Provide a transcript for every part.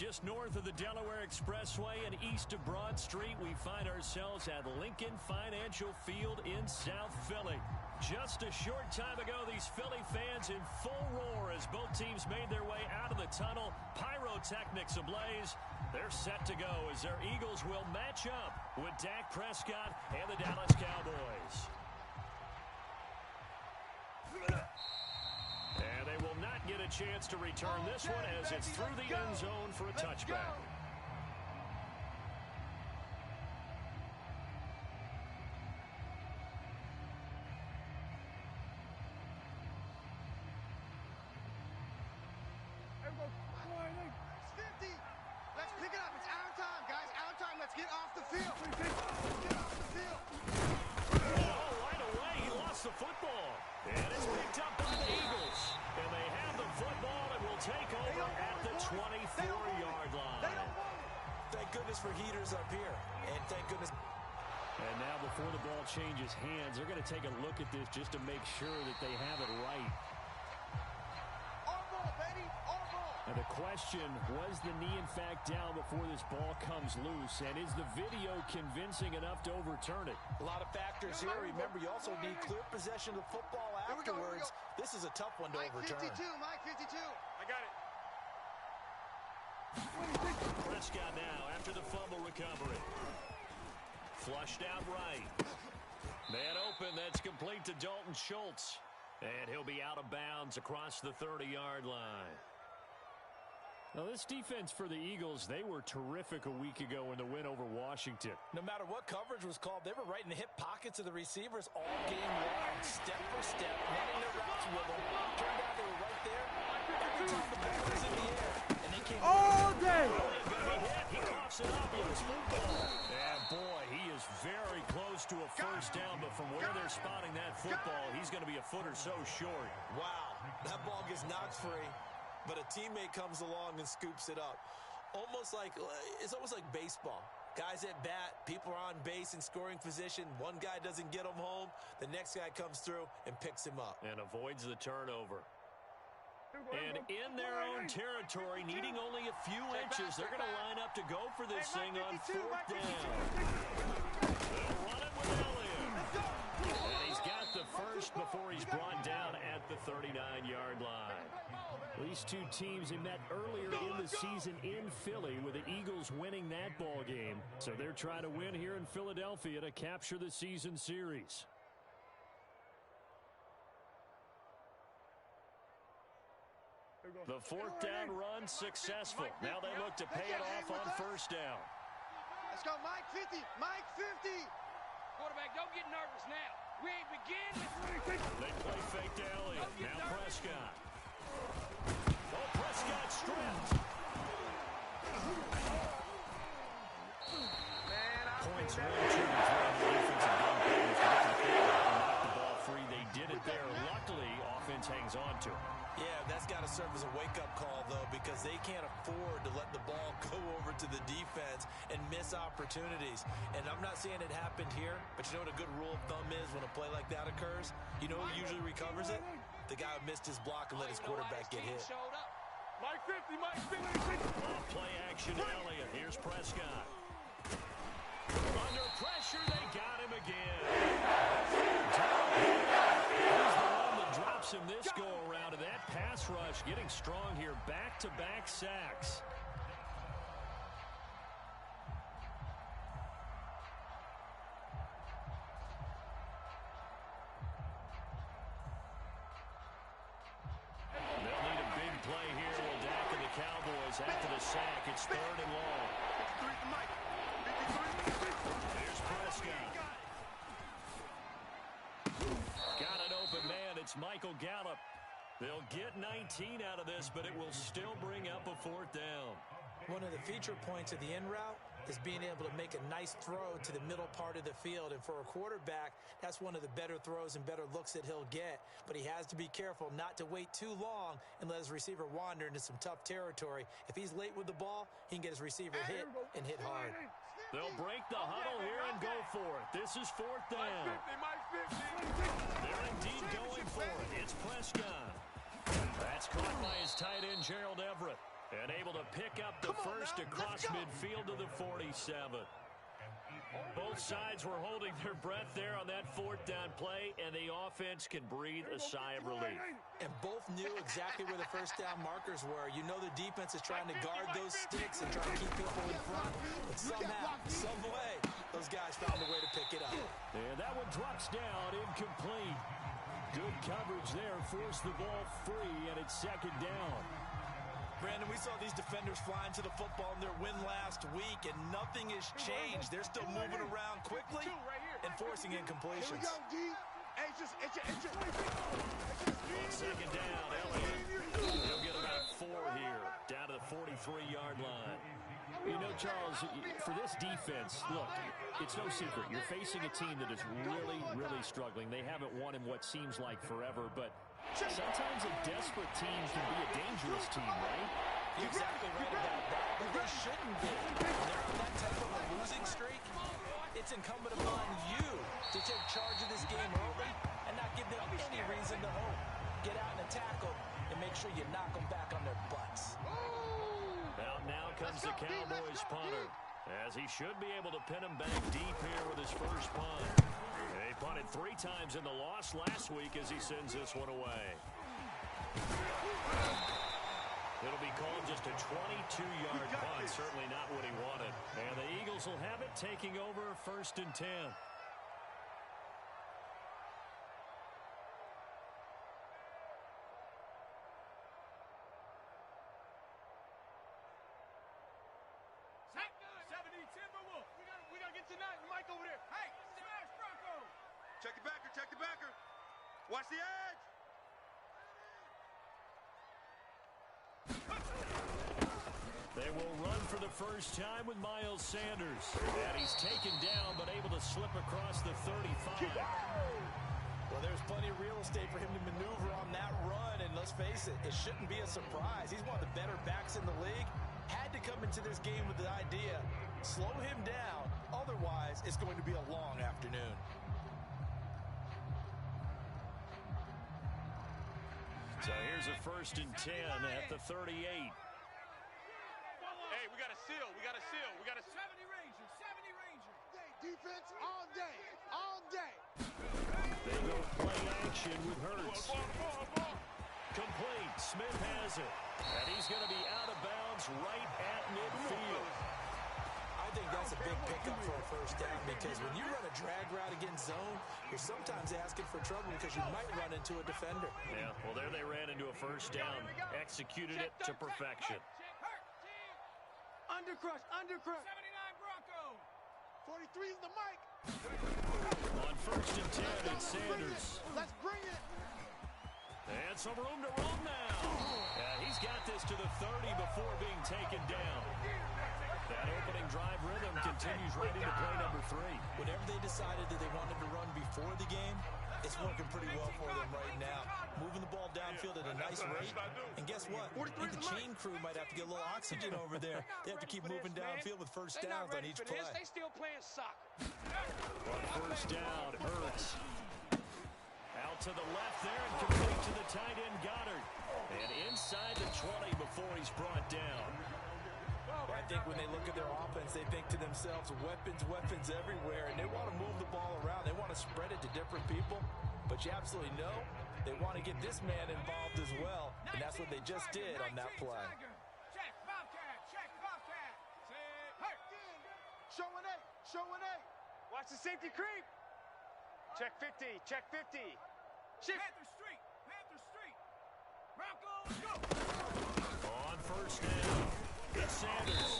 Just north of the Delaware Expressway and east of Broad Street, we find ourselves at Lincoln Financial Field in South Philly. Just a short time ago, these Philly fans in full roar as both teams made their way out of the tunnel. Pyrotechnics ablaze. They're set to go as their Eagles will match up with Dak Prescott and the Dallas Cowboys. And they will not get a chance to return this one as it's through the end zone for a touchback. Changes hands. They're going to take a look at this just to make sure that they have it right. And the question, was the knee in fact down before this ball comes loose? And is the video convincing enough to overturn it? A lot of factors here. Remember, you also need clear possession of the football afterwards. This is a tough one to overturn. Mike 52. I got it. Prescott now after the fumble recovery. Flushed out right. Man open, that's complete to Dalton Schultz. And he'll be out of bounds across the 30-yard line. Now, this defense for the Eagles, they were terrific a week ago in the win over Washington. No matter what coverage was called, they were right in the hip pockets of the receivers all game long, step for step, running their routes with them. Turned out they were right there every time the ball was in the air. And they came all day. He coughs it up with his football. And boy, he is very close to a first down, but from where they're spotting that football, he's going to be a foot or so short. Wow, that ball gets knocked free, but a teammate comes along and scoops it up. It's almost like baseball. Guys at bat, people are on base in scoring position. One guy doesn't get him home. The next guy comes through and picks him up. And avoids the turnover. And in their own territory, needing only a few inches, they're going to line up to go for this thing on fourth down. They'll run it with Elliott. And he's got the first before he's brought down at the 39-yard line. These two teams, they met earlier in the season in Philly with the Eagles winning that ball game. So they're trying to win here in Philadelphia to capture the season series. The fourth down run successful. Now they look to pay it off on first down. Let's go, Mike 50. Mike 50. Quarterback, don't get nervous now. We ain't beginning. They play fake to Elliott. Now Prescott. Oh, Prescott stripped. Points really turned the defensive game players to get to the field and knock the ball free. They did it there. Luckily, offense hangs on to it. Yeah, that's got to serve as a wake-up call, though, because they can't afford to let the ball go over to the defense and miss opportunities. And I'm not saying it happened here, but you know what a good rule of thumb is when a play like that occurs? You know who usually recovers it? The guy who missed his block and let his quarterback get hit. Mike 50, Mike 50. Play action to Elliott. Here's Prescott. Under pressure, they got him again. He's the one that drops him this go-around, and that pass rush getting strong here. Back-to-back sacks. They'll need a big play here. Will Dak and the Cowboys after the sack. It's third and long. Here's Prescott. Got an open man. It's Michael Gallup. They'll get 19 out of this, but it will still bring up a fourth down. One of the feature points of the in route is being able to make a nice throw to the middle part of the field. And for a quarterback, that's one of the better throws and better looks that he'll get. But he has to be careful not to wait too long and let his receiver wander into some tough territory. If he's late with the ball, he can get his receiver hit and hit hard. They'll break the huddle here and go for it. This is fourth down. They're indeed going for it. It's Prescott. That's caught by his tight end, Gerald Everett. And able to pick up the first across midfield to the 47. Both sides were holding their breath there on that fourth down play, and the offense can breathe a sigh of relief. And both knew exactly where the first down markers were. You know the defense is trying to guard those sticks and try to keep people in front. But somehow, some way, those guys found a way to pick it up. And that one drops down, incomplete. Good coverage there, forced the ball free, and it's second down. Brandon, we saw these defenders flying to the football in their win last week, and nothing has changed. They're still moving around quickly and forcing incompletions. On second down, Elliott. He'll get about 4 here, down to the 43-yard line. You know, Charles, for this defense, look, it's no secret. You're facing a team that is really, really struggling. They haven't won in what seems like forever, but sometimes a desperate team can be a dangerous team, right? You're exactly right about that, but they shouldn't be. When they're on that type of a losing streak, it's incumbent upon you to take charge of this game early and not give them any reason to hope. Get out and attack them and make sure you knock them back on their butts. Now comes the Cowboys punter, as he should be able to pin him back deep here with his first punt. He punted 3 times in the loss last week as he sends this one away. It'll be called just a 22-yard punt, certainly not what he wanted. And the Eagles will have it, taking over 1st and 10. Check the backer. Watch the edge. They will run for the first time with Miles Sanders. And he's taken down, but able to slip across the 35. Well, there's plenty of real estate for him to maneuver on that run. And let's face it, it shouldn't be a surprise. He's one of the better backs in the league. Had to come into this game with the idea, slow him down. Otherwise, it's going to be a long afternoon. So here's a 1st and 10 at the 38. Hey, we got a seal. We got a seal. We got a 70 Ranger. 70 Ranger. Defense all day. All day. They go play action with Hurts. Complete. Smith has it. And he's going to be out of bounds right at midfield. I think that's a big pickup for a first down, because when you run a drag route against zone, you're sometimes asking for trouble because you might run into a defender. Yeah, well, there they ran into a first down, executed it to perfection. Undercrush. 79 Bronco. 43 is the mic. On 1st and 10, it's Sanders. Let's bring it. And some room to run now. He's got this to the 30 before being taken down. That opening drive rhythm continues right into play number 3. Whatever they decided that they wanted to run before the game, it's working pretty well for them right now. Moving the ball downfield at a nice rate. And guess what? I think the chain crew might have to get a little oxygen over there. They have to keep moving downfield with first downs on each play. They still playing soccer. On 1st down, Hurts. Out to the left there and complete to the tight end Goddard. And inside the 20 before he's brought down. Well, I think when they look at their offense, they think to themselves, weapons everywhere, and they want to move the ball around. They want to spread it to different people, but you absolutely know they want to get this man involved as well, and that's what they just did on that play. Check Bobcat. Showing eight. Watch the safety creep. Check 50. Shift. Panther Street. Broncos, go. On 1st down, it's Sanders.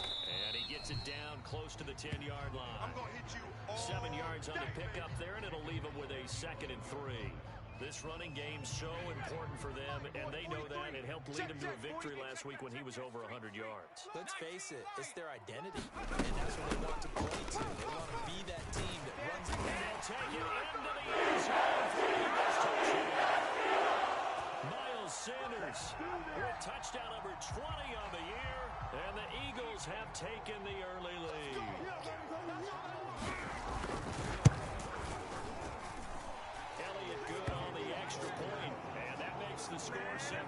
And he gets it down close to the 10-yard line. I'm going to hit you all 7 yards on the day, pickup there, and it'll leave him with a 2nd and 3. This running game's so important for them, and they know that. It helped lead them to a victory last week when he was over 100 yards. Let's face it, it's their identity, and that's what they want to play to. They want to be that team that runs the game. They'll take it into the end zone for the Eagles touchdown. Miles Sanders with touchdown number 20 on the year, and the Eagles have taken the early lead. Elliott good on the extra point, and that makes the score 7-0.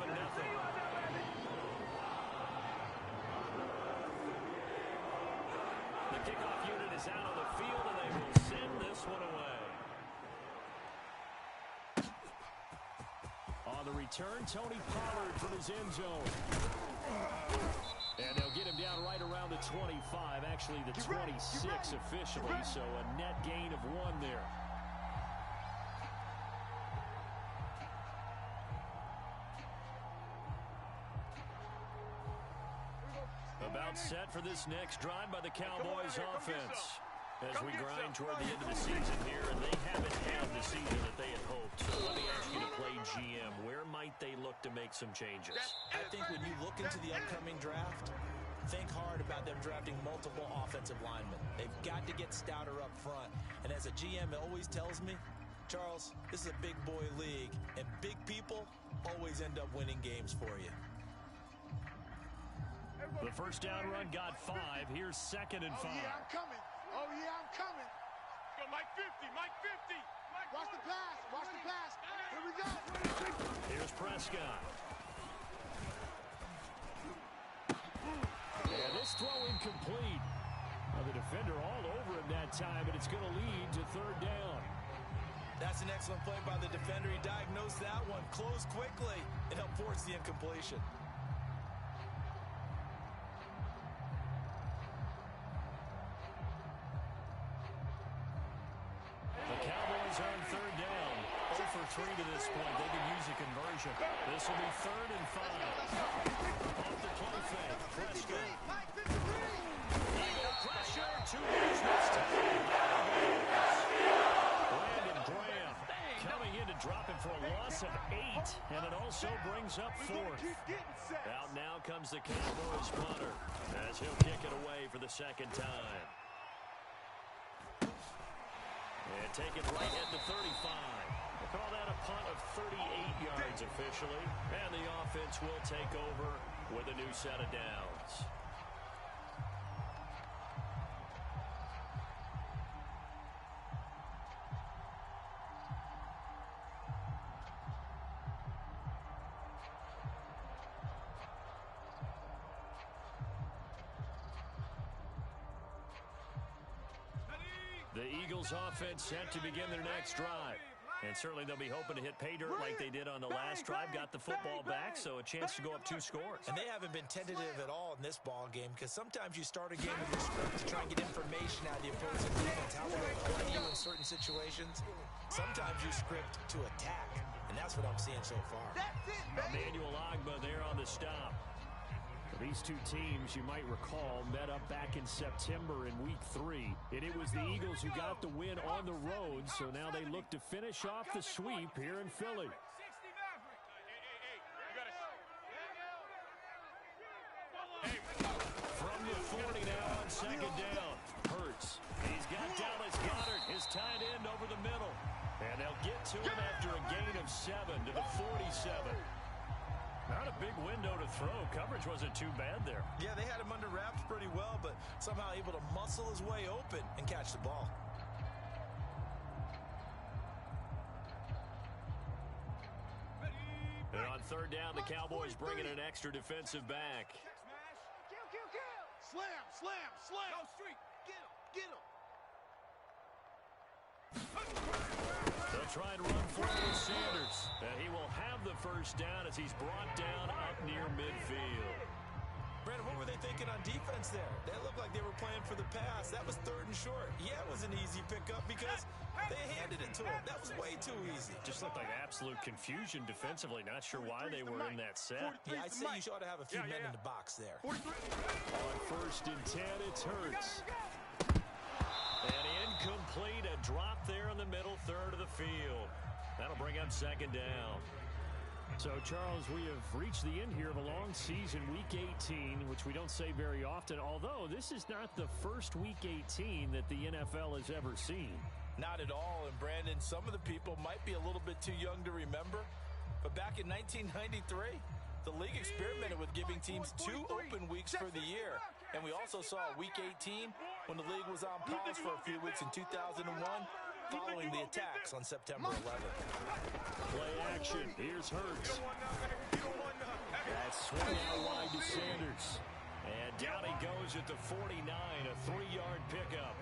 kickoff unit is out on the field, and they will send this one away. On the return, Tony Pollard from his end zone. And they'll get him down right around the 25, actually the 26 officially, so a net gain of 1 there. About set for this next drive by the Cowboys offense. As we grind toward the end of the season here, and they haven't had the season that they had hoped. So let me ask you to play GM. Where might they look to make some changes? I think when you look into the upcoming draft, think hard about them drafting multiple offensive linemen. They've got to get stouter up front. And as a GM, it always tells me, Charles, this is a big boy league, and big people always end up winning games for you. The first down run got 5. Here's 2nd and 5. Oh, yeah, I'm coming. Oh, yeah, I'm coming. Go, Mike 50, Mike 50. Watch the pass, watch the pass. Here we go. Here's Prescott. And this throw incomplete. Well, the defender all over him that time, and it's going to lead to 3rd down. That's an excellent play by the defender. He diagnosed that one, closed quickly, and helped force the incompletion. On 3rd down, 0 for 3 to this point. They can use a conversion. This will be 3rd and 5. Off the play fake, Prescott. Eagle pressure, 2 years this time. Brandon Graham coming in to drop him for a loss of 8, and it also brings up 4th. Out now comes the Cowboys punter, as he'll kick it away for the 2nd time. And take it right at the 35. We'll call that a punt of 38 yards officially. And the offense will take over with a new set of downs. The Eagles offense set to begin their next drive. And certainly they'll be hoping to hit pay dirt like they did on the last drive. Got the football back, so a chance to go up 2 scores. And they haven't been tentative at all in this ball game, because sometimes you start a game with your script to try and get information out of the opposing defense. How will they play you in certain situations? Sometimes you script to attack, and that's what I'm seeing so far. Emmanuel Ogbah there on the stop. These two teams, you might recall, met up back in September in Week 3. And it was the Eagles who got the win on the road, so now they look to finish off the sweep here in Philly. From the 40 now on 2nd down. Hurts. He's got Dallas Goedert, his tight end, over the middle. And they'll get to him after a gain of 7 to the 47. Not a big window to throw. Coverage wasn't too bad there. Yeah, they had him under wraps pretty well, but somehow able to muscle his way open and catch the ball. And on 3rd down, the Cowboys bringing an extra defensive back. Slam, slam, slam. Go street. Get him, get him. They'll try and run forward with Sanders. And he will have the first down as he's brought down up near midfield. Brandon, what were they thinking on defense there? They looked like they were playing for the pass. That was 3rd and short. Yeah, it was an easy pickup because they handed it to him. That was way too easy. Just looked like absolute confusion defensively. Not sure why they were in that set. Yeah, I'd say you ought to have a few men in the box there. On 1st and 10, it's Hurts. And incomplete, a drop there in the middle 3rd of the field. That'll bring up 2nd down. So, Charles, we have reached the end here of a long season, Week 18, which we don't say very often, although this is not the first Week 18 that the NFL has ever seen. Not at all, and Brandon, some of the people might be a little bit too young to remember, but back in 1993, the league experimented with giving teams 2 open weeks for the year, and we also saw Week 18 when the league was on pause for a few weeks in 2001, following the attacks on September 11th. Play action. Here's Hurts. That's swung out wide to Sanders. And And down he goes at the 49, a 3-yard pickup.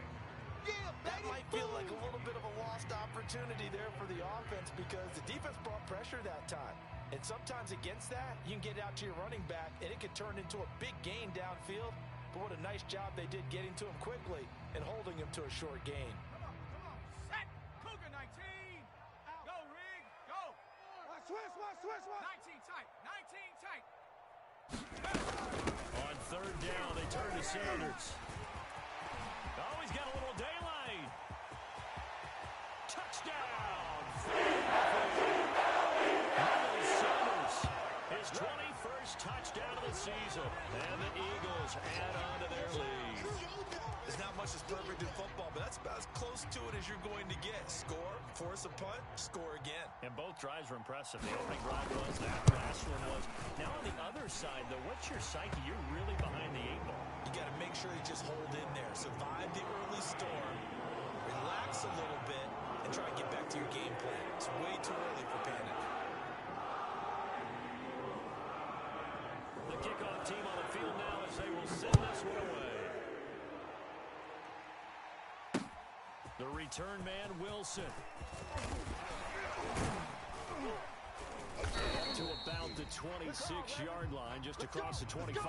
That might feel like a little bit of a lost opportunity there for the offense because the defense brought pressure that time. And sometimes against that, you can get out to your running back, and it can turn into a big gain downfield. But what a nice job they did getting to him quickly and holding him to a short gain. Come on. Set. Cougar 19. Go, Rig. Go. Switch. 19 tight. 19 tight. On third down, they turn to Sanders. Oh, he's got a little daylight. Touchdown. Sanders, his 21st touchdown of the season. And the Eagles add on to their lead. There's not much that's perfect in football, but that's about as close to it as you're going to get. Score, force a punt, score again. And both drives were impressive. The opening drive was, that last one was. Now on the other side, though, what's your psyche? You're really behind the 8 ball. You got to make sure you just hold in there. Survive the early storm, relax a little bit, and try and get back to your game plan. It's way too early for panic. The kickoff team on the field now as they will send this one away. The return man, Wilson. Up to about the 26-yard line, just across the 25.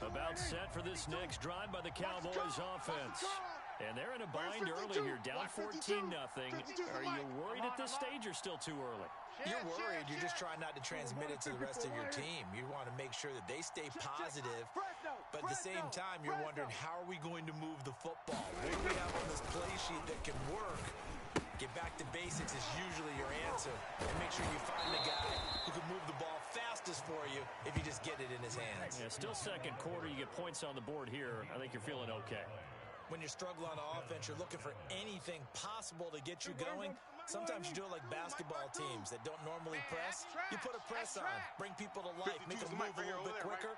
About set for this next drive by the Cowboys offense. And they're in a bind early here, down 14-0. Are you worried at this stage or still too early? You're worried. You're just trying not to transmit it to the rest of your team. You want to make sure that they stay positive, but at the same time, you're wondering, how are we going to move the football? What do we have on this play sheet that can work? Get back to basics is usually your answer. And make sure you find the guy who can move the ball fastest for you if you just get it in his hands. Yeah, still second quarter. You get points on the board here. I think you're feeling okay. When you struggle on offense, you're looking for anything possible to get you going. Sometimes you do it like basketball teams that don't normally press. You put a press on, bring people to life, make them move a little bit quicker.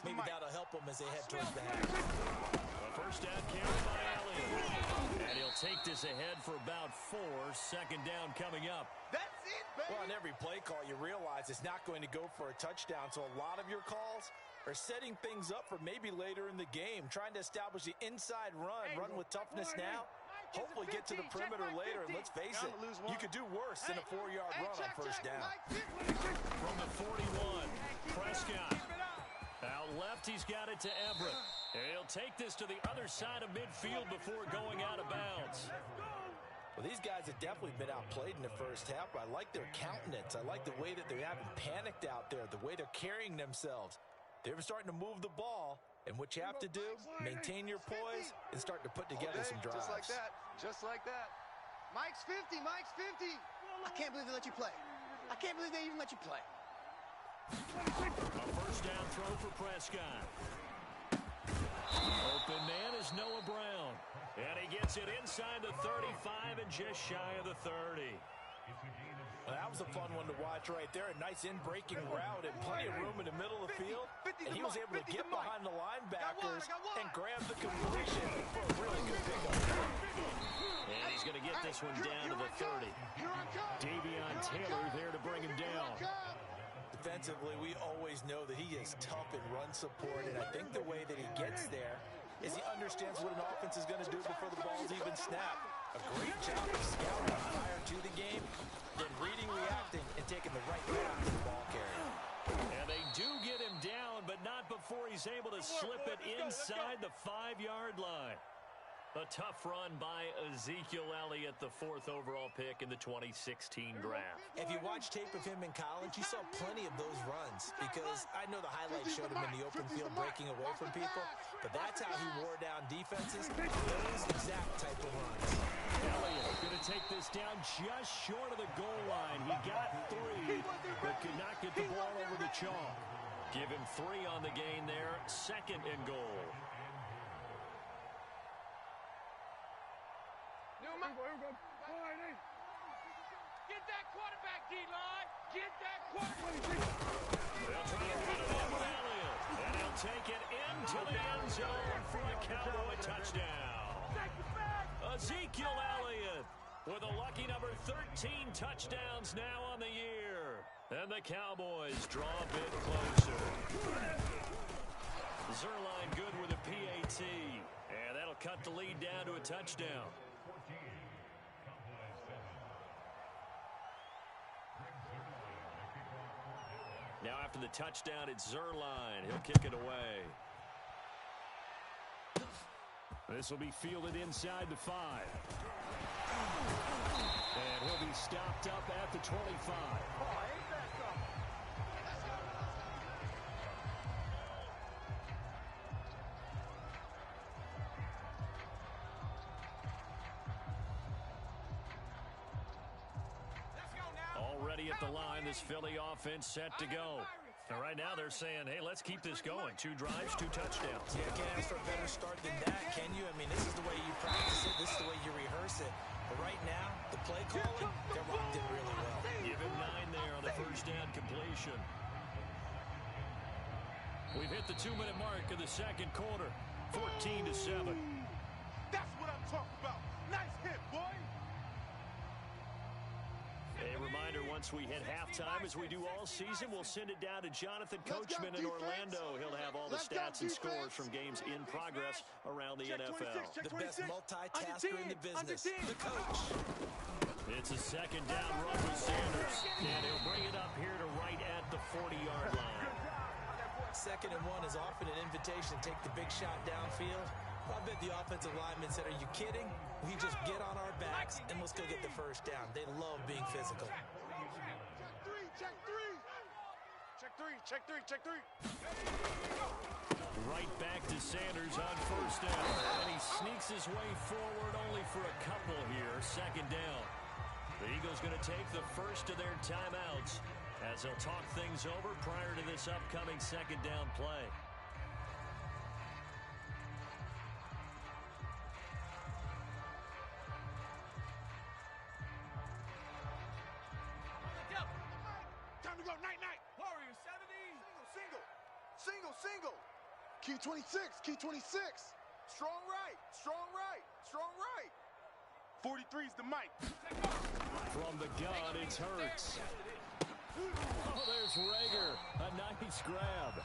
Maybe that'll help them as they head towards the half. A first down carry by Elliott. And he'll take this ahead for about 4. Second down coming up. That's it, baby. Well, on every play call, you realize it's not going to go for a touchdown. So a lot of your calls are setting things up for maybe later in the game, trying to establish the inside run with toughness now. Hopefully get to the perimeter later, and let's face it, you could do worse than a 4-yard run on first down. From the 41, Prescott. Out left, he's got it to Everett. And he'll take this to the other side of midfield before going out of bounds. Well, these guys have definitely been outplayed in the first half, but I like their countenance. I like the way that they haven't panicked out there, the way they're carrying themselves. They're starting to move the ball, and what you have to do, maintain your poise and start to put together some drives. Just like that. Mike's 50. I can't believe they let you play. I can't believe they even let you play. A first down throw for Prescott. Open man is Noah Brown. And he gets it inside the 35 and just shy of the 30. Well, that was a fun one to watch right there. A nice in-breaking route and plenty of room in the middle of the field. And he was able to get behind the linebackers and grab the completion for a really good pickup. And he's going to get this one down to the 30. Davion Taylor there to bring him down. Defensively, we always know that he is tough in run support, and I think the way that he gets there is he understands what an offense is going to do before the ball's even snapped. A great job of scouting prior to the game, then reading, reacting, and taking the right path to the ball carrier. And they do get him down, but not before he's able to slip it inside the 5-yard line. A tough run by Ezekiel Elliott, the 4th overall pick in the 2016 draft. If you watch tape of him in college, you saw plenty of those runs because I know the highlights showed him in the open field breaking away from people, but that's how he wore down defenses, those exact type of runs. Elliott going to take this down just short of the goal line. He got 3, but could not get the ball over the chalk. Give him 3 on the gain there, 2nd and goal. Get that quarterback, D-line. Get that quarterback. They'll try to run it in with Elliott, and he'll take it into the end zone for a Cowboy touchdown. Ezekiel Elliott with a lucky number 13 touchdowns now on the year. And the Cowboys draw a bit closer. Zerline good with a PAT. And that'll cut the lead down to a touchdown. Now after the touchdown, it's Zerline. He'll kick it away. This will be fielded inside the 5. And he'll be stopped up at the 25. Already at the line, this Philly offense set to go. And right now they're saying, hey, let's keep this going. 2 drives, 2 touchdowns. Yeah, can't ask for a better start than that, can you? I mean, this is the way you practice it. This is the way you rehearse it. But right now, the play calling, they're locked in really well. Give him 9 there on the first down completion. We've hit the 2-minute mark of the second quarter. 14-7. That's what I'm talking about. Nice hit, boy. A reminder, once we hit halftime, as we do all season, we'll send it down to Jonathan Coachman in Orlando. He'll have all the stats and scores from games in progress around the NFL. The best multitasker in the business, the coach. It's a second down run with Sanders, and he'll bring it up here to right at the 40-yard line. 2nd and 1 is often an invitation to take the big shot downfield. I bet the offensive lineman said, are you kidding? We just get on our backs and let's go get the first down. They love being physical. Check three. Right back to Sanders on first down. And he sneaks his way forward only for a couple here. 2nd down. The Eagles going to take the first of their timeouts as they'll talk things over prior to this upcoming 2nd down play. Single. Key 26. Strong right. 43 is the mic. From the gun, it's Hurts. Oh, there's Rager. A nice grab.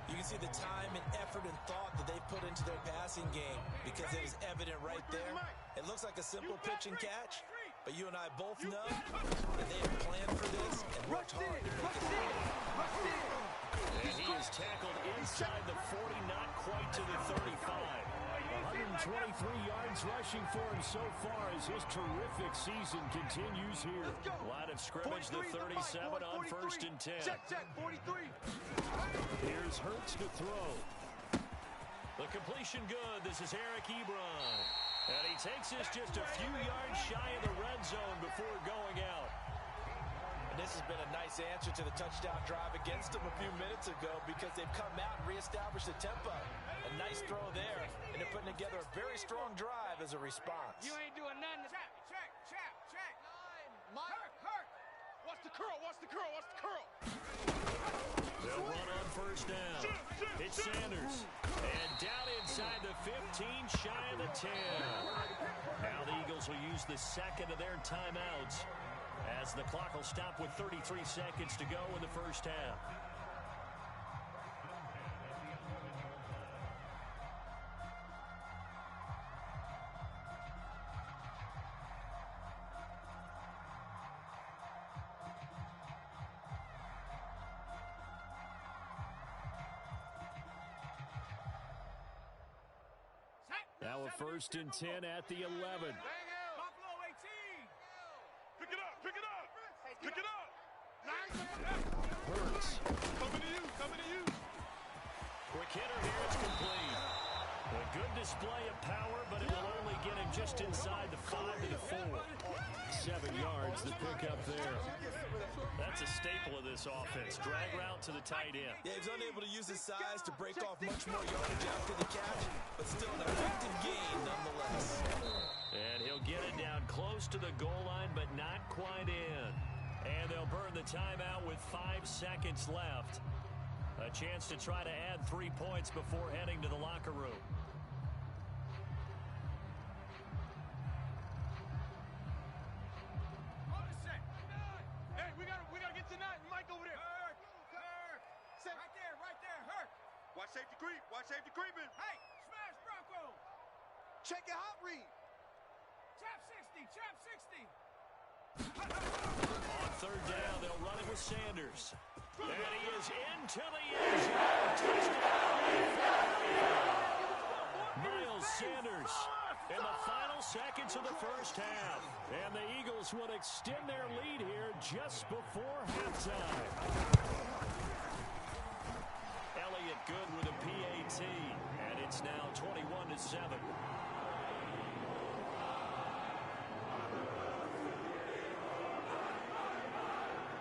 You can see the time and effort and thought that they put into their passing game because it was evident right there. It looks like a simple pitch and catch, but you and I both know that they have planned for this and worked hard to make it happen. And he is tackled inside the 40, not quite to the 35. 123 yards rushing for him so far as his terrific season continues here. Line of scrimmage, the 37 on 1st and 10. Check, 43. Here's Hurts to throw. The completion good. This is Eric Ebron. And he takes this just a few yards shy of the red zone before going out. And this has been a nice answer to the touchdown drive against them a few minutes ago because they've come out and reestablished the tempo. A nice throw there, and they're putting together a very strong drive as a response. You ain't doing nothing. Check. Hurt. What's the curl? They'll run on first down. It's Sanders. And down inside the 15, shy of the 10. Now the Eagles will use the 2nd of their timeouts as the clock will stop with 33 seconds to go in the first half. Now a 1st and 10 at the 11. Pick it up. Hurts. Coming to you. Quick hitter here, it's complete. A good display of power, but it will only get him just inside the 5 to the 4. 7 yards, the pickup there. That's a staple of this offense. Drag route to the tight end. Yeah, he's unable to use his size to break off much more yardage after the catch, but still an effective gain nonetheless. And he'll get it down close to the goal line, but not quite in. And they'll burn the timeout with 5 seconds left. A chance to try to add 3 points before heading to the locker room. Watch safety creep. Watch safety creeping. Hey, smash Bronco. Check your hot read. Trap 60, trap 60. On third down, they'll run it with Sanders. And he is into the end zone. Touchdown. Miles Sanders in the final seconds of the first half. And the Eagles will extend their lead here just before halftime. Elliott good with a PAT. And it's now 21-7.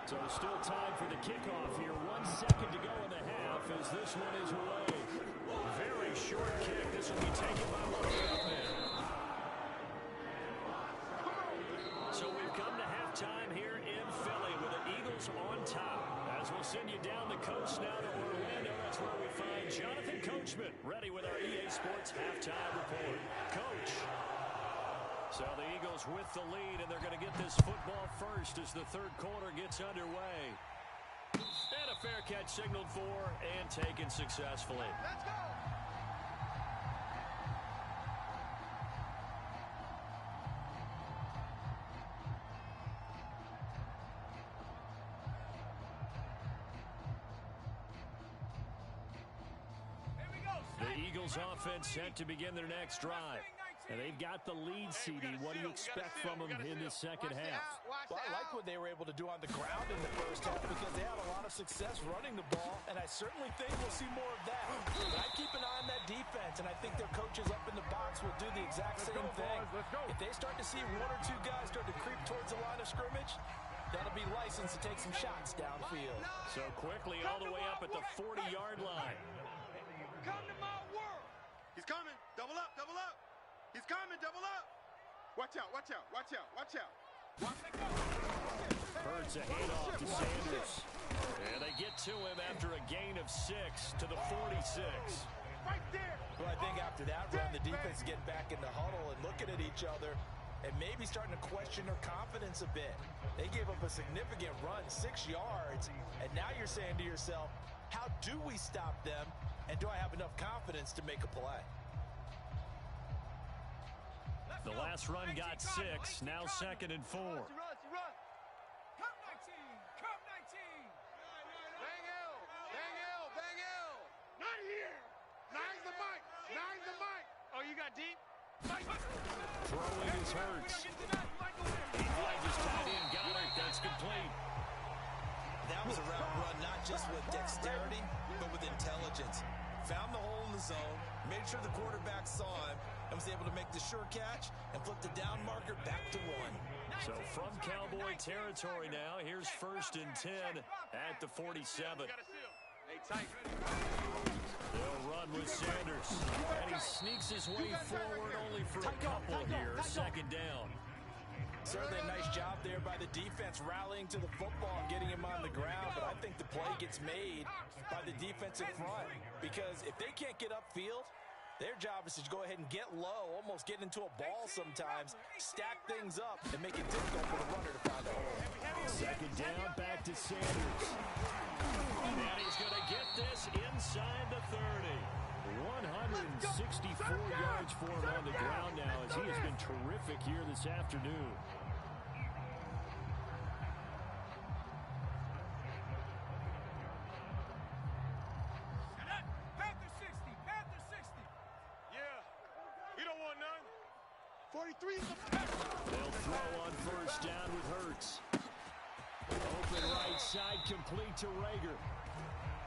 So still time for the kickoff here. 1 second to go in the half as this one is away. Very short kick. This will be taken by one of the men. So we've come to halftime here in Philly with the Eagles on top. As we'll send you down the coast now to Orlando. That's where we find Jonathan Coachman ready with our EA Sports halftime report. Coach. So the Eagles with the lead, and they're going to get this football first as the third quarter gets underway. And a fair catch signaled for and taken successfully. Let's go. The Eagles offense set to begin their next drive. And they've got the lead, CD. What do you expect from them in the second half? Well, I like what they were able to do on the ground in the first half because they had a lot of success running the ball, and I certainly think we'll see more of that. But I keep an eye on that defense, and I think their coaches up in the box will do the exact same thing. If they start to see one or two guys start to creep towards the line of scrimmage, that'll be license to take some shots downfield. So quickly all the way up at the 40-yard line. Come to my world. He's coming. Double up, double up. He's coming, double up. Watch out, watch out, watch out, watch out. Hurts a handoff to Sanders. And they get to him after a gain of 6 to the 46. Right there. Well, I think after that run, the defense is getting back in the huddle and looking at each other and maybe starting to question their confidence a bit. They gave up a significant run, 6 yards, and now you're saying to yourself, how do we stop them, and do I have enough confidence to make a play? The last run got 6, now 2nd and 4. Come 19, come 19. Bang L, bang L, bang L. Not here. Nine's the mic, nine's the mic. Oh, you got deep? Throwing his Hurts. He flags tight end, got it, that's complete. That was a route run not just with dexterity, but with intelligence. Found the hole in the zone, made sure the quarterback saw him, and was able to make the sure catch and flip the down marker back to 1. So from Cowboy territory now, here's 1st and 10 at the 47. Hey, tight. They'll run with Sanders. And he sneaks his way forward only for a couple here. 2nd down. Certainly a nice job there by the defense rallying to the football and getting him on the ground, but I think the play gets made by the defensive front because if they can't get upfield, their job is to go ahead and get low, almost get into a ball sometimes, stack things up, and make it difficult for the runner to find a hole. 2nd down, back to Sanders. And he's going to get this inside the 30. 164 yards for him on the ground now as he has been terrific here this afternoon. Panther 60, Panther 60. Yeah, we don't want none. 43 is the They'll throw on 1st down with Hurts. Open right side, complete to Rager.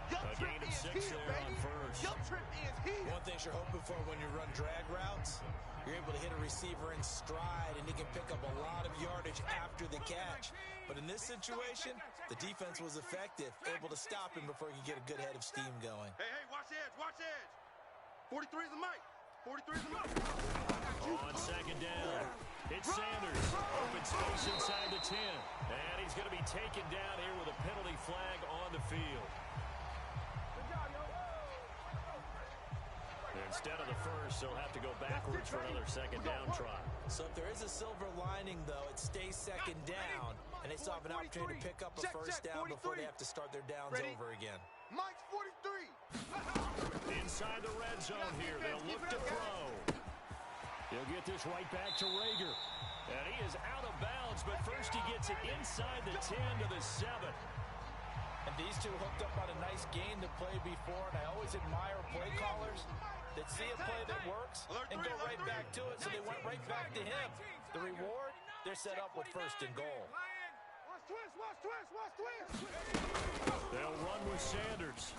A gain of 6 there on 1st. Your trip is here. One thing you're hoping for when you run drag routes, you're able to hit a receiver in stride, and he can pick up a lot of yardage after the catch. But in this situation, the defense was effective, able to stop him before he could get a good head of steam going. Hey, hey, watch edge, watch edge. 43 is the mic. 43 is the mic. On 2nd down, it's Sanders. Open space inside the 10. And he's going to be taken down here with a penalty flag on the field. Instead of the 1st, they'll have to go backwards for another 2nd down try. So if there is a silver lining, though, it stays 2nd down. and they still have an opportunity to pick up a first down before they have to start their downs over again. Mike's 43. Inside the red zone here. They'll look to throw. He'll get this right back to Rager. And he is out of bounds, but first he gets it inside the 10 to the 7. And these two hooked up on a nice gain to play before, and I always admire play callers that see a play that works and go right back to it, so they went right back to him. The reward, they're set up with first and goal. Watch twist. They'll run with Sanders.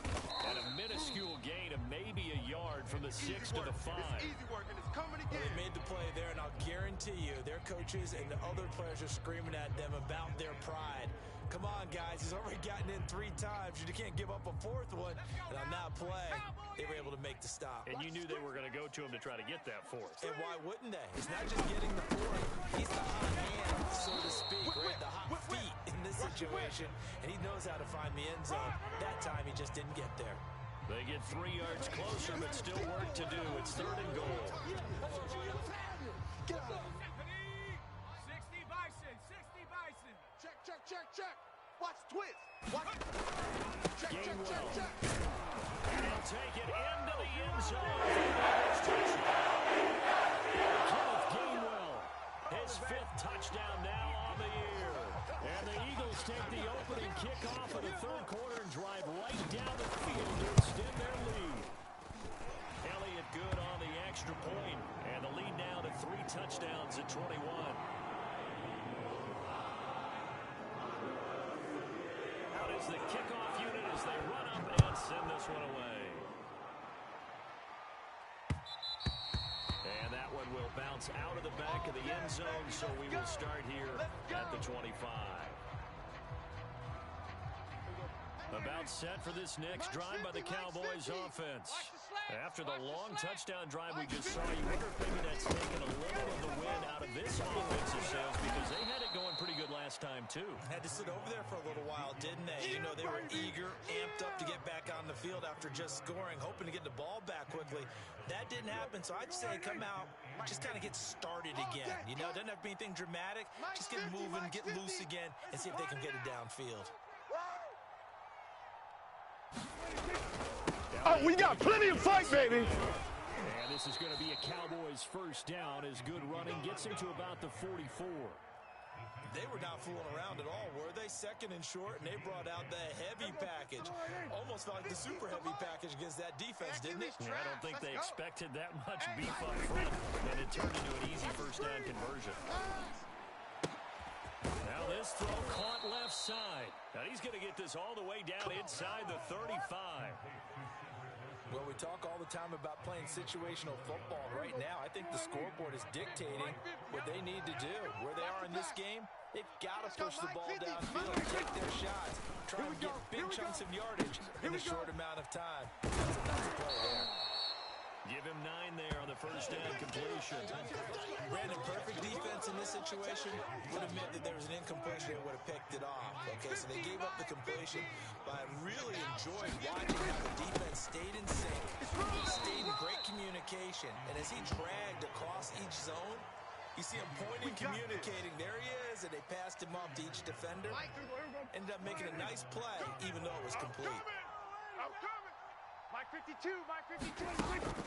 And a minuscule gain of maybe a yard from the 6 to the 5. Easy work, and it's coming again. They made the play there, and I'll guarantee you their coaches and the other players are screaming at them about their pride. Come on, guys. He's already gotten in 3 times. You can't give up a 4th one. And on that play, they were able to make the stop. And you knew they were going to go to him to try to get that 4th. And why wouldn't they? It's not just getting the 4th. He's the hot hand, so to speak, right? The hot feet in this situation. And he knows how to find the end zone. That time, he just didn't get there. They get 3 yards closer, but still work to do. It's 3rd and goal. 60 Bison. Check. Watch twist. Check. And he'll take it into the end zone. Kenneth Gainwell, his 5th touchdown now on the year. And the Eagles take the opening kickoff of the 3rd quarter and drive right down the field to extend their lead. Elliott good on the extra point, and the lead now to 3 touchdowns at 21. Out is the kickoff unit as they run up and send this one away. And that one will bounce out of the back of the end zone, so we will start here at the 25. About set for this next drive by the Cowboys offense. After the long touchdown drive we just saw, you wonder if maybe that's taken a little of the wind out of this offensive sales, because they had it going pretty good last time, too. Had to sit over there for a little while, didn't they? You know, they were eager, amped up to get back on the field after just scoring, hoping to get the ball back quickly. That didn't happen, so I'd say come out, just kind of get started again. You know, doesn't have to be anything dramatic. Just get moving, get loose again, and see if they can get it downfield. Oh, we got plenty of fight, baby. And this is going to be a Cowboys first down as good running gets him to about the 44. They were not fooling around at all, were they? 2nd and short, and they brought out the heavy package. Almost felt like the super heavy package against that defense, didn't it? Yeah, I don't think they expected that much beef up front, and it turned into an easy first down conversion. Now this throw caught left side. Now he's going to get this all the way down inside the 35. Well, we talk all the time about playing situational football. Right now, I think the scoreboard is dictating what they need to do. Where they are in this game, they've got to push the ball downfield, take their shots, try and get big chunks of yardage in a short amount of time. That's a nice play there. Give him 9 there on the first down completion. Brandon, perfect defense in this situation would admit that there was an incompletion and would have picked it off. Okay, so they gave up the completion, but I really enjoyed watching how the defense stayed in sync, stayed in great communication, and as he dragged across each zone, you see him pointing, communicating. There he is, and they passed him off to each defender. Ended up making a nice play, even though it was complete. I'm coming. Mike 52.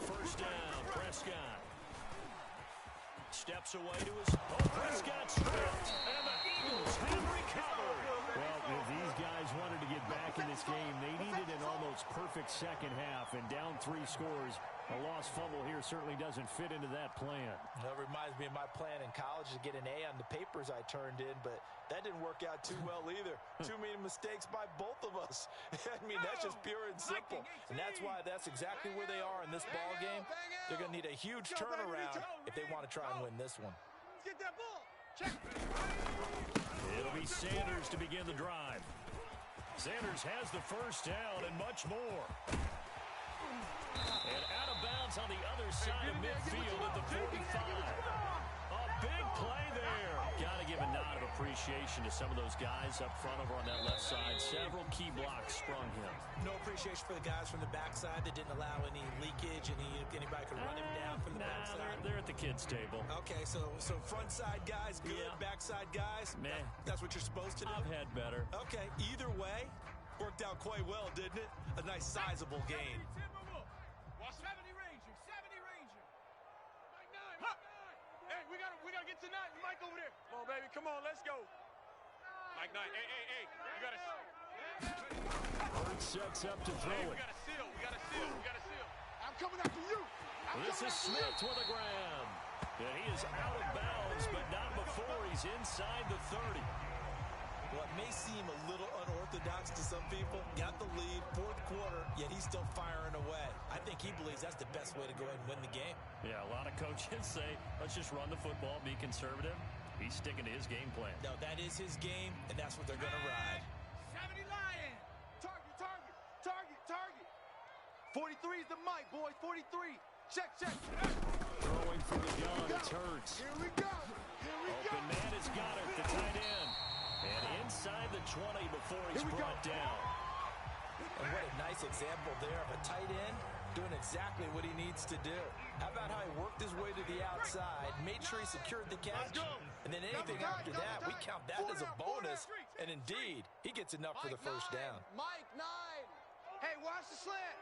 First down, Prescott. Steps away to his... Prescott stripped, and the Eagles have recovered. Well, if these guys wanted to get back in this game, they needed an almost perfect second half, and down 3 scores. A lost fumble here certainly doesn't fit into that plan. That reminds me of my plan in college to get an A on the papers I turned in, but that didn't work out too well either. Too many mistakes by both of us. I mean, that's just pure and simple. And that's why that's exactly where they are in this ball game. They're going to need a huge turnaround if they want to try and win this one. Get that ball. Check. It'll be Sanders to begin the drive. Sanders has the first down and much more. And out of bounds on the other side of midfield at the 45. A big play there. Got to give a nod of appreciation to some of those guys up front over on that left side. Several key blocks sprung him. No appreciation for the guys from the backside that didn't allow any leakage, anybody could run him down from the backside. They're at the kids' table. Okay, so front side guys good, backside guys, meh. That's what you're supposed to do? I've had better. Okay, either way, worked out quite well, didn't it? A nice sizable gain. 70 Ranger, 70 Ranger. Hey, we gotta get to Knight. Mike over there. Come on, baby. Come on, let's go. Mike Knight. Hey. You gotta. Bird sets up to throw it. We gotta seal. We gotta seal. I'm coming after you. This is Smith with a grab. And he is out of bounds, but not before he's inside the 30. What may seem a little unorthodox to some people, got the lead, fourth quarter, yet he's still firing away. I think he believes that's the best way to go ahead and win the game. Yeah, a lot of coaches say, let's just run the football, be conservative. He's sticking to his game plan. No, that is his game, and that's what they're going to ride. 70 Lion. Target. 43 is the mic, boys. 43. Check. Throwing for the gun, it's Hurts. Here we go. Open man has got it, the tight end. And inside the 20 before he's brought down. And what a nice example there of a tight end doing exactly what he needs to do. How about how he worked his way to the outside, made sure he secured the catch, and then anything after that, we count that as a bonus. And indeed, he gets enough for the first down. Mike 9. Hey, watch the slant.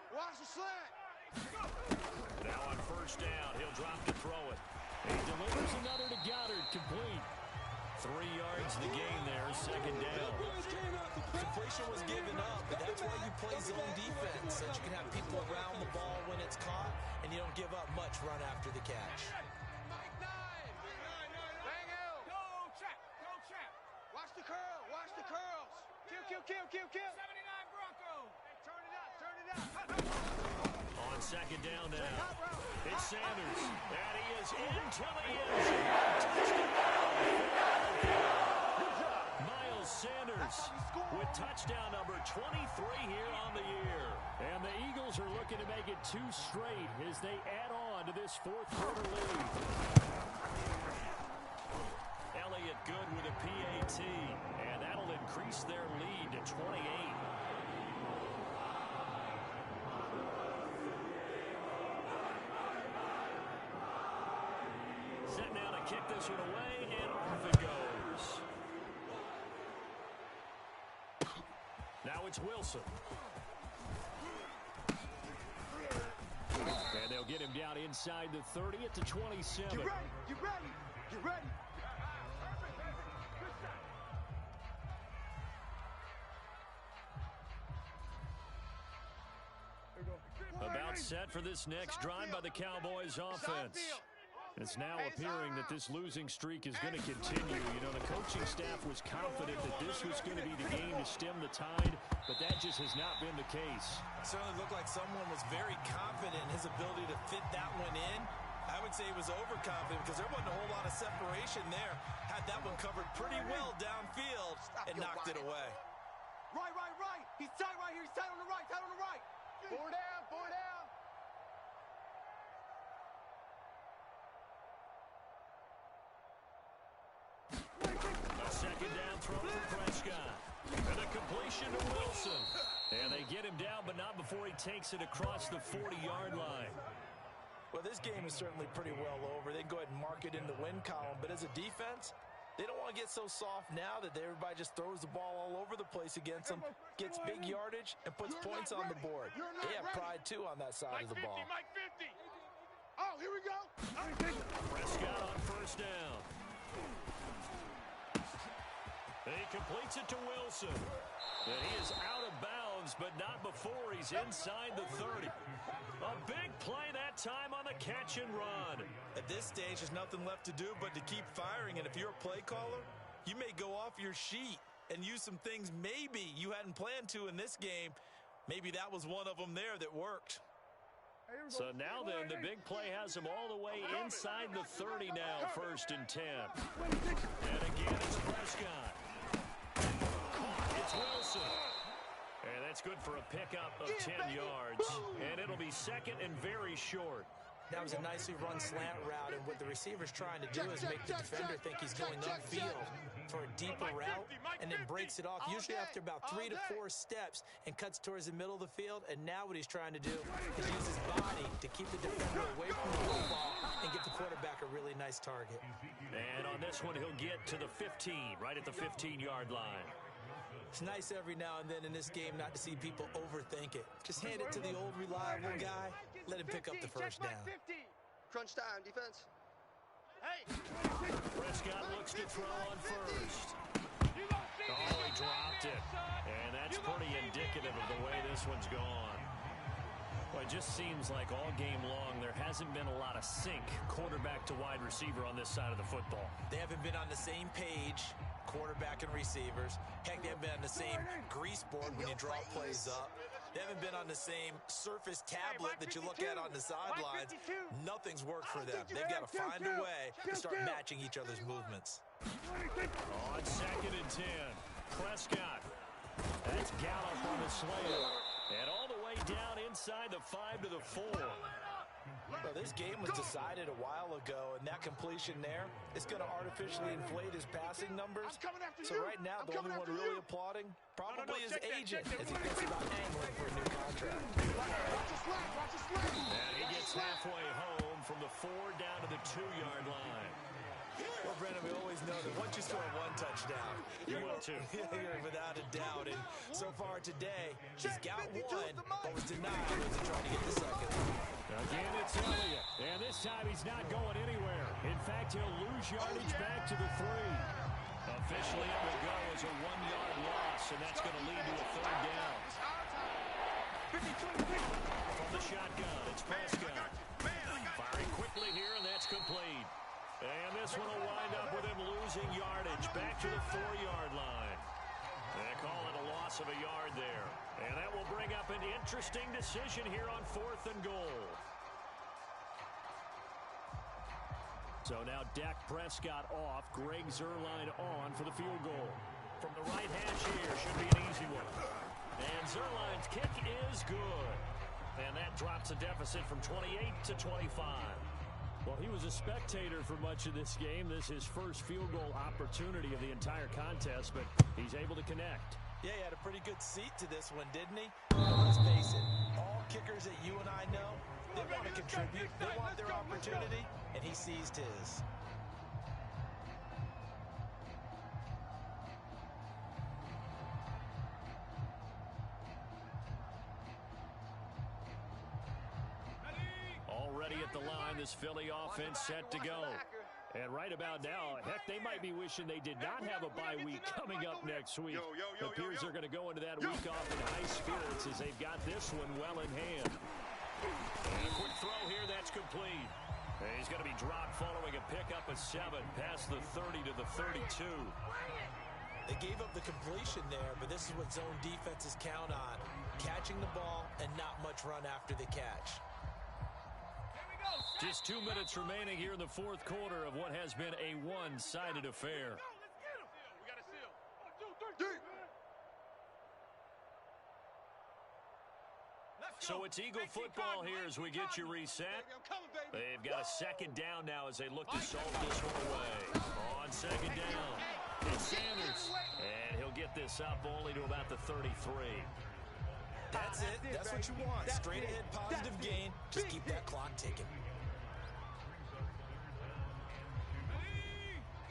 Now on first down, he'll drop to throw it. He delivers another to Goddard, complete. 3 yards the gain there, second down. Completion was given up, but that's why you play zone defense, so that you can have people around the ball when it's caught, and you don't give up much run after the catch. Mike 9. Bang out. Go trap. Watch the curls. Kill. 79 Broncos. Turn it up. On second down now, it's Sanders. And he is into the end zone. Miles Sanders with touchdown number 23 here on the year. And the Eagles are looking to make it 2 straight as they add on to this fourth quarter lead. Elliott good with a PAT, and that'll increase their lead to 28. Set now to kick this one away, and off it goes. Now it's Wilson. And they'll get him down inside the 30 at the 27. Get ready. About set for this next drive by the Cowboys offense. It's now appearing that this losing streak is going to continue. You know, the coaching staff was confident that this was going to be the game to stem the tide, but that just has not been the case. It certainly looked like someone was very confident in his ability to fit that one in. I would say he was overconfident because there wasn't a whole lot of separation there. Had that one covered pretty well downfield and knocked it away. Right. He's tight right here. He's tight on the right. Four down. A second down throw for Prescott. And a completion to Wilson. And they get him down, but not before he takes it across the 40-yard line. Well, this game is certainly pretty well over. They can go ahead and mark it in the win column. But as a defense, they don't want to get so soft now that everybody just throws the ball all over the place against them, gets big yardage, and puts points on the board. They have pride, too, on that side of the ball. Mike 50. Oh, here we go. Prescott on first down. He completes it to Wilson. And he is out of bounds, but not before he's inside the 30. A big play that time on the catch and run. At this stage, there's nothing left to do but to keep firing. And if you're a play caller, you may go off your sheet and use some things maybe you hadn't planned to in this game. Maybe that was one of them there that worked. So now then, the big play has him all the way inside the 30 now, first and 10. And again, it's Prescott. It's Wilson. And that's good for a pickup of 10 yards. And it'll be second and very short. That was a nicely run slant route, and what the receiver's trying to do is make the defender think he's going upfield for a deeper route, and then breaks it off, usually after about 3 to 4 steps, and cuts towards the middle of the field. And now what he's trying to do is use his body to keep the defender away from the football and give the quarterback a really nice target. And on this one, he'll get to the 15, right at the 15-yard line. It's nice every now and then in this game not to see people overthink it. Just hand it to the old reliable guy, let him pick up the first down. Crunch time, defense. Hey! Prescott looks to throw on first. Oh, he dropped it. And that's pretty indicative of the way this one's gone. Well, it just seems like all game long there hasn't been a lot of sync quarterback to wide receiver on this side of the football. They haven't been on the same page, quarterback and receivers. Heck, they haven't been on the same grease board when you draw plays up. They haven't been on the same surface tablet that you look at on the sidelines. Nothing's worked for them. They've got to find a way to start matching each other's movements. On 2nd and 10, Prescott. That's Gallup on the slant. And all the way down inside the 5 to the 4. Well, this game was decided a while ago, and that completion there is going to artificially inflate his passing numbers. So right now, the only one really applauding probably his agent as he thinks about angling for a new contract. And he gets halfway home from the 4 down to the 2-yard line. Well, Brendan, we always know that once you score one touchdown, you will too. You're without a doubt. And so far today, he's got one, but was denied as he tried to get the second. Again, it's Elliott. And this time he's not going anywhere. In fact, he'll lose yardage back to the 3. Officially, it will go as a 1-yard loss, and that's going to lead to a 3rd down. From the shotgun, it's Prescott. Firing quickly here, and that's complete. And this one will wind up with him losing yardage back to the 4-yard line. They call it a loss of a yard there. And that will bring up an interesting decision here on 4th and goal. So now Dak Prescott off, Greg Zuerlein on for the field goal. From the right hash here, should be an easy one. And Zuerlein's kick is good. And that drops a deficit from 28 to 25. Well, he was a spectator for much of this game. This is his first field goal opportunity of the entire contest, but he's able to connect. Yeah, he had a pretty good seat to this one, didn't he? Now, let's face it, all kickers that you and I know, they want to contribute, they want their opportunity, and he seized his. Already at the line, this Philly offense set to go. And right about now, heck, they might be wishing they did not have a bye week coming up next week. It appears they're going to go into that week off in high spirits as they've got this one well in hand. And a quick throw here, that's complete. And he's going to be dropped following a pickup of 7 past the 30 to the 32. They gave up the completion there, but this is what zone defenses count on. Catching the ball and not much run after the catch. Just 2 minutes remaining here in the 4th quarter of what has been a one-sided affair. So it's Eagle football here as we get you reset. They've got a 2nd down now as they look to solve this one away. On 2nd down, it's Sanders. And he'll get this up only to about the 33. That's it. That's what you want. Straight ahead positive gain. Just keep that clock ticking.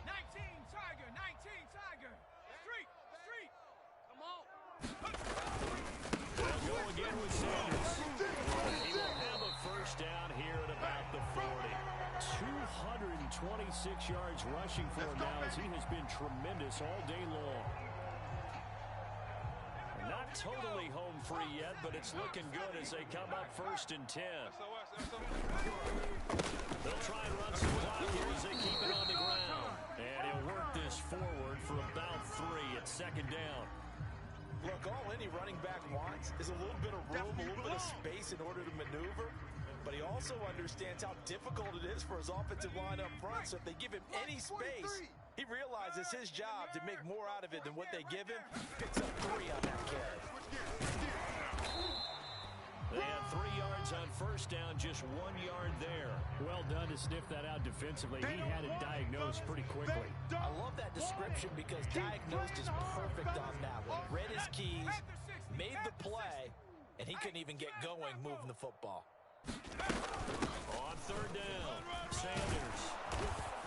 19 Tiger. Street. Come on. They'll go again with Sanders. He will have a first down here at about the 40. 226 yards rushing for him now as he has been tremendous all day long. Not totally home free yet, but it's looking good as they come up 1st and 10. They'll try and run some clock here as they keep it on the ground. And he'll work this forward for about 3 at 2nd down. Look, all any running back wants is a little bit of room, a little bit of space in order to maneuver. But he also understands how difficult it is for his offensive line up front. So if they give him any space, he realizes his job to make more out of it than what they give him. Picks up 3 on that carry. They have 3 yards on first down, just 1 yard there. Well done to sniff that out defensively. He had it diagnosed pretty quickly. I love that description because diagnosed is perfect on that one. Read his keys, made the play, and he couldn't even get going moving the football. On third down, Sanders.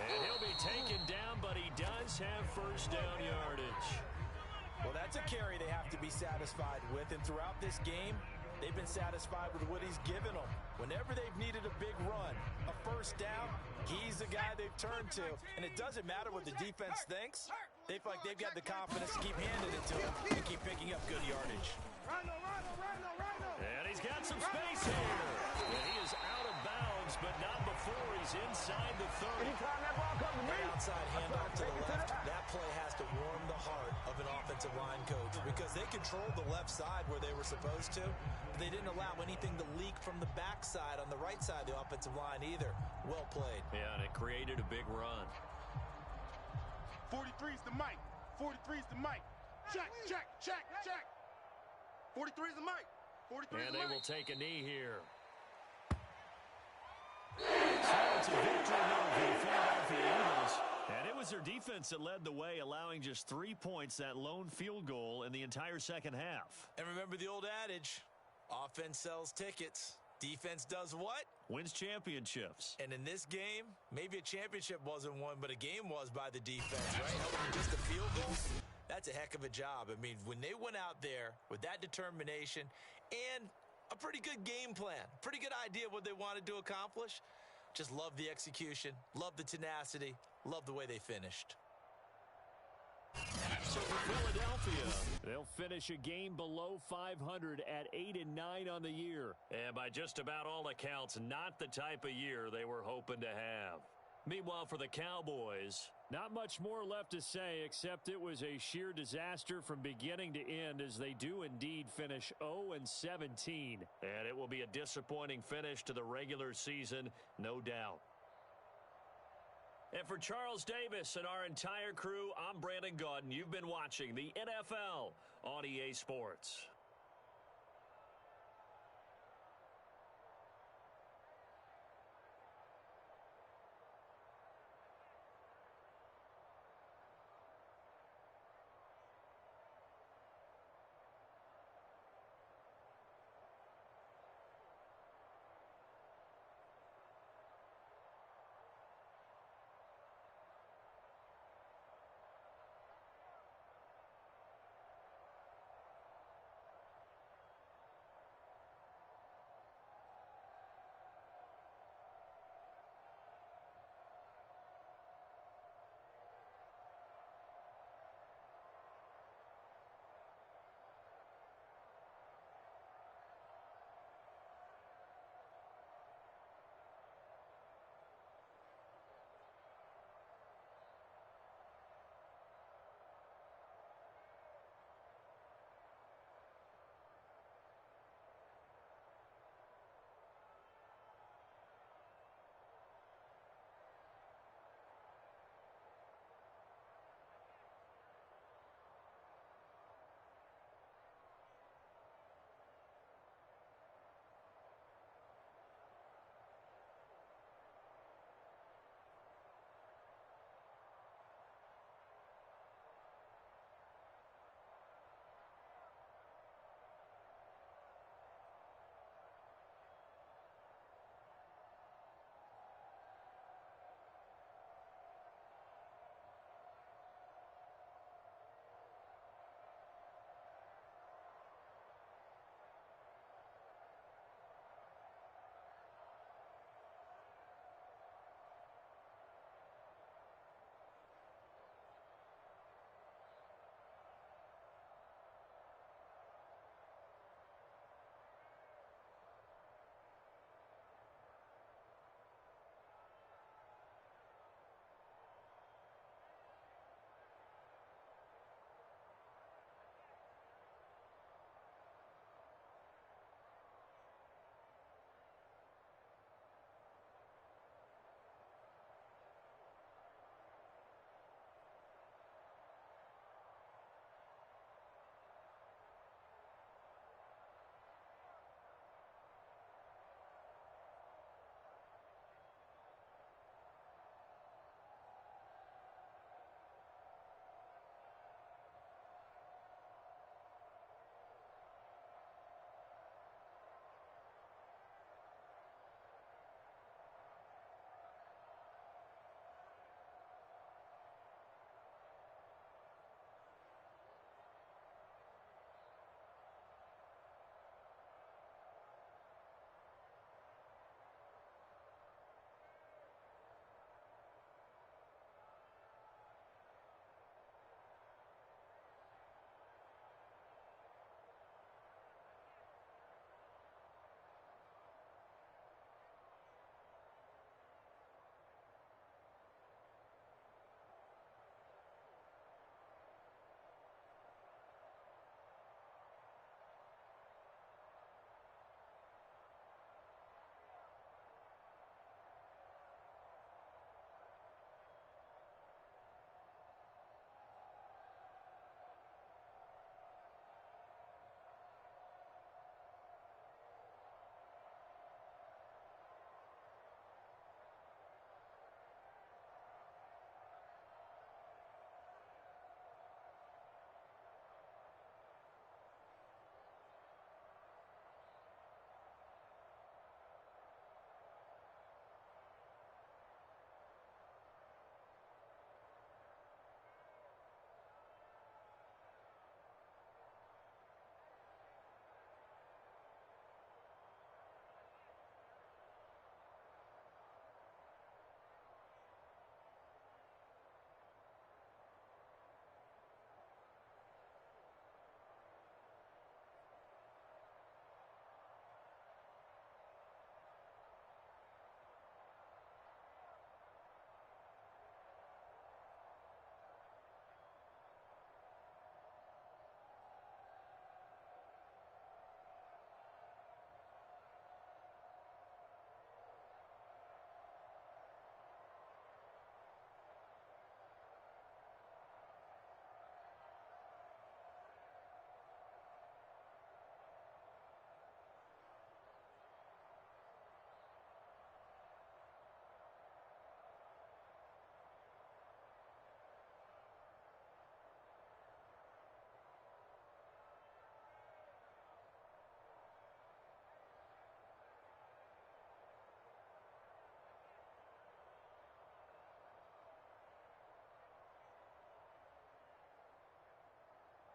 And he'll be taken down, but he does have first down yardage. Well, that's a carry they have to be satisfied with, and throughout this game, they've been satisfied with what he's given them. Whenever they've needed a big run, a first down, he's the guy they've turned to. And it doesn't matter what the defense thinks. They feel like they've got the confidence to keep handing it to him and keep picking up good yardage. And he's got some space here. And he is out of bounds, but not before he's inside the 30. That outside handoff to the left, that play has to warm the heart of an offensive line coach because they controlled the left side where they were supposed to, but they didn't allow anything to leak from the backside on the right side of the offensive line either. Well played. Yeah, and it created a big run. 43's the mic. 43's the mic. Check, check, check, check. 43's the mic. 43's and the they mic. will take a knee here. So it's a victory here for the Philadelphia Eagles. And it was their defense that led the way, allowing just 3 points, that lone field goal in the entire second half. And remember the old adage, offense sells tickets. Defense does what? Wins championships. And in this game, maybe a championship wasn't won, but a game was by the defense, right? Helping just a field goal. That's a heck of a job. I mean, when they went out there with that determination and a pretty good game plan, pretty good idea of what they wanted to accomplish, just love the execution, love the tenacity, love the way they finished. So for Philadelphia, they'll finish a game below 500 at 8-9 on the year. And by just about all accounts, not the type of year they were hoping to have. Meanwhile, for the Cowboys, not much more left to say except it was a sheer disaster from beginning to end as they do indeed finish 0-17. And it will be a disappointing finish to the regular season, no doubt. And for Charles Davis and our entire crew, I'm Brandon Gaudin. You've been watching the NFL on EA Sports.